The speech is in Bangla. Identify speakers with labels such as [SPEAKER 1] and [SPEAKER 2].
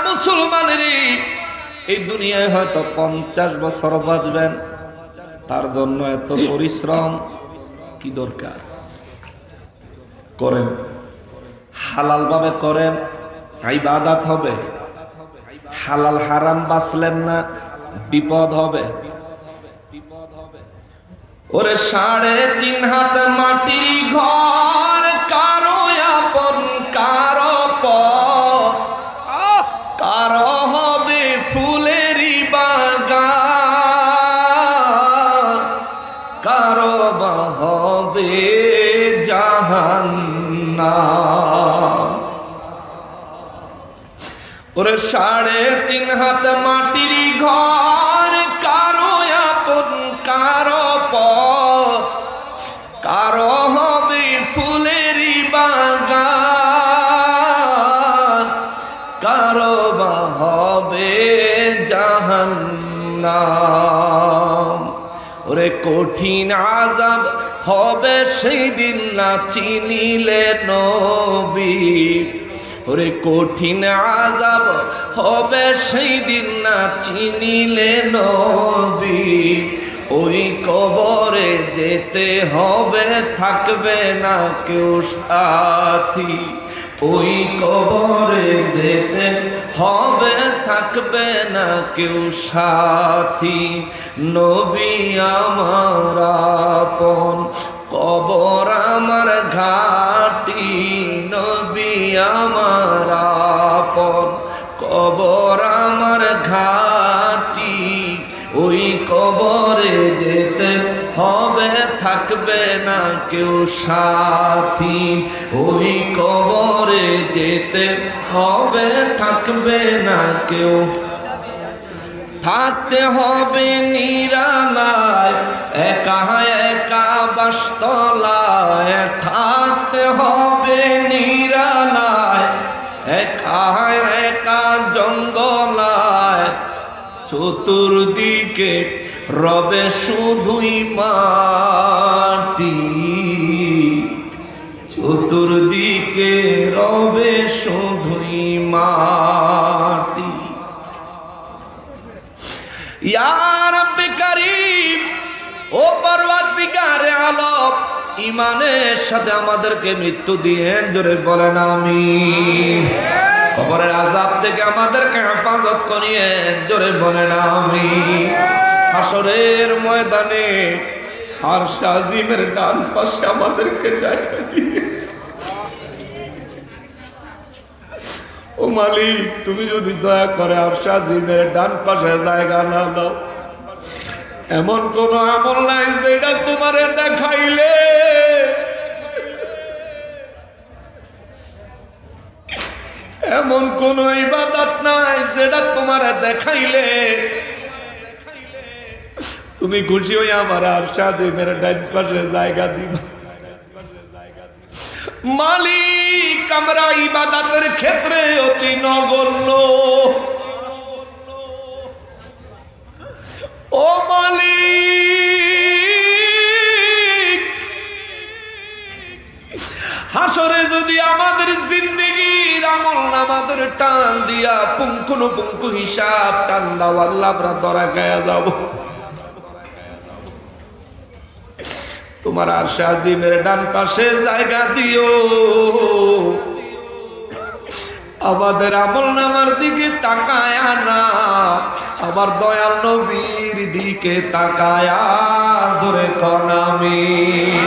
[SPEAKER 1] মুসলমানেরই এই দুনিয়ায় হয়তো 50 বছর বাঁচবেন, তার জন্য এত পরিশ্রম কি দরকার? করেন, হালাল ভাবে করেন, ইবাদত হবে। হালাল হারাম বাঁচলেন না, বিপদ হবে। ওরে 3.5 হাত মাটি ঘর, কারো আপন কারো পর, কারো হবে ফুলেরই বাগান, কারো বা হবে জাহান্নাম। ওরে 3.5 হাত মাটির ঘর, কারো আপন কারো পর, কারো হবে ফুলেরই বাগান, কারো বা হবে জাহান্নাম। ওরে কঠিন আযাব হবে সেই দিন না চিনিলে নবী, ওরে কঠিন আযাব হবে সেই দিন না চিনিলে নবী। ওই কবরে যেতে হবে, থাকবে না কেউ সাথী। ওই কবরে যেতে হবে, থাকবে না কেউ সাথী। নবী আমার আপন, কবর আমার ঘাটি। নবী আমার আপন, কবর আমার ঘাটি। ওই কবরে যেতে হবে, থাকবে না কেউ সাথী। ওই কবরে যেতে হবে, থাকবে না কেউ। থাকতে হবে নিরালায়, একা একা বাসতলায়। থাকতে হবে নিরালায়, একা একা জঙ্গলায়। চতুর্দিকে রবে শুধুই মাটি, চতুর্দিকে রবে শুধুই মাটি। ইয়া রাব্বে কারীম, ও পরওয়ারদিগারে আলম, ঈমানের সাথে আমাদেরকে মৃত্যু দিয়েন, জোরে বলেন আমিন। কবরের আযাব থেকে আমাদেরকে হেফাজত করিয়েন, জোরে বলেন আমিন। হাসরের ময়দানে আরশ আজিমের ডান পাশে আমাদেরকে জায়গা দিয়ে। ও মালিক, তুমি যদি দয়া করে আরশ আজিমের ডান পাশে জায়গা না দাও, এমন কোন আমল নাই যেটা তোমারে দেখাইলে এমন কোন ইবাদত নাই যেটা তোমারে দেখাইলে তুমি খুশি হয়ে আমার আরশ আজিমের ডান পাশে জায়গা দিবা। মালিক, আমরা ইবাদতের ক্ষেত্রে অতি নগণ্য। ও মালিক, হাসরে যদি আমাদের জিন্দেগির আমল নামাদের টান দিয়া পুঙ্খানুপুঙ্খ হিসাব টান দাও, আল্লাহ আমরা ধরা খায়া যাব। তোমার আরশ আজিমের ডান পাশে জায়গা দিও। আমাদের আমল নামার দিকে তাকায়া না, আমার দয়াল নবীর দিকে তাকায়া, জোরে কোন আমিন।